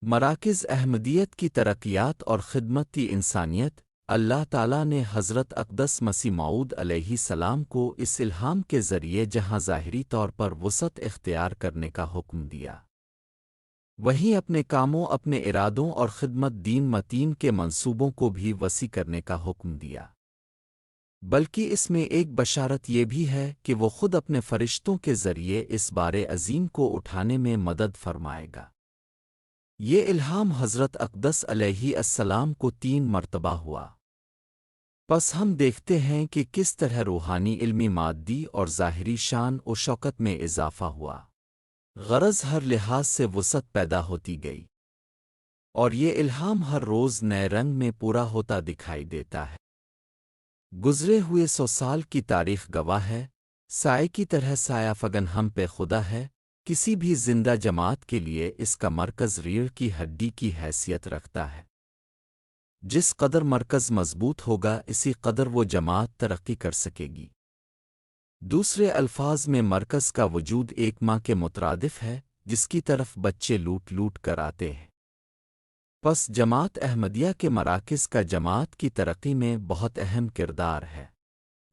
مراکز احمدیت کی ترقیات اور خدمتی انسانیت۔ اللہ تعالیٰ نے حضرت اقدس مسیح موعود علیہ السلام کو اس الہام کے ذریعے جہاں ظاہری طور پر وسعت اختیار کرنے کا حکم دیا، وہیں اپنے کاموں، اپنے ارادوں اور خدمت دین متین کے منصوبوں کو بھی وسیع کرنے کا حکم دیا۔ بلکہ اس میں ایک بشارت یہ بھی ہے کہ وہ خود اپنے فرشتوں کے ذریعے اس بار عظیم کو اٹھانے میں مدد فرمائے گا۔ یہ الہام حضرت اقدس علیہ السلام کو 3 مرتبہ ہوا۔ پس ہم دیکھتے ہیں کہ کس طرح روحانی، علمی، مادی اور ظاہری شان و شوکت میں اضافہ ہوا، غرض ہر لحاظ سے وسعت پیدا ہوتی گئی، اور یہ الہام ہر روز نئے رنگ میں پورا ہوتا دکھائی دیتا ہے۔ گزرے ہوئے 100 سال کی تاریخ گواہ ہے، سائے کی طرح سایہ فگن ہم پہ خدا ہے۔ کسی بھی زندہ جماعت کے لیے اس کا مرکز ریڑھ کی ہڈی کی حیثیت رکھتا ہے۔ جس قدر مرکز مضبوط ہوگا، اسی قدر وہ جماعت ترقی کر سکے گی۔ دوسرے الفاظ میں مرکز کا وجود ایک ماں کے مترادف ہے جس کی طرف بچے لوٹ لوٹ کر آتے ہیں۔ پس جماعت احمدیہ کے مراکز کا جماعت کی ترقی میں بہت اہم کردار ہے۔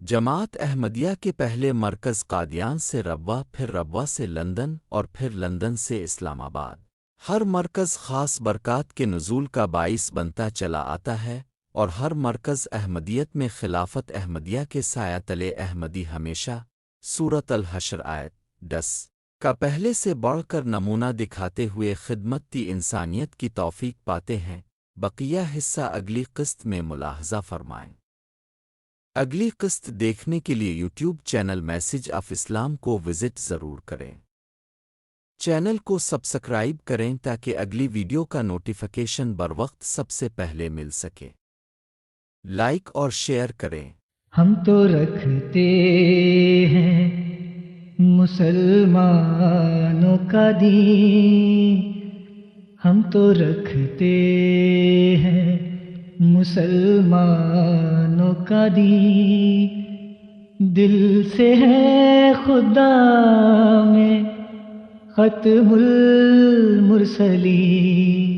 جماعت احمدیہ کے پہلے مرکز قادیان سے ربوہ، پھر ربوہ سے لندن اور پھر لندن سے اسلام آباد۔ ہر مرکز خاص برکات کے نزول کا باعث بنتا چلا آتا ہے، اور ہر مرکز احمدیت میں خلافت احمدیہ کے سایہ تلے احمدی ہمیشہ سورۃ الحشر آیت 10 کا پہلے سے بڑھ کر نمونہ دکھاتے ہوئے خدمتی انسانیت کی توفیق پاتے ہیں۔ بقیہ حصہ اگلی قسط میں ملاحظہ فرمائیں۔ اگلی قسط دیکھنے کے لیے یوٹیوب چینل میسج آف اسلام کو وزٹ ضرور کریں۔ چینل کو سبسکرائب کریں تاکہ اگلی ویڈیو کا نوٹیفیکیشن بروقت سب سے پہلے مل سکے۔ لائک اور شیئر کریں۔ ہم تو رکھتے ہیں مسلمانوں کا دین، ہم تو رکھتے ہیں مسلمانوں کا دین، دل سے ہے خدا میں ختم المرسلین۔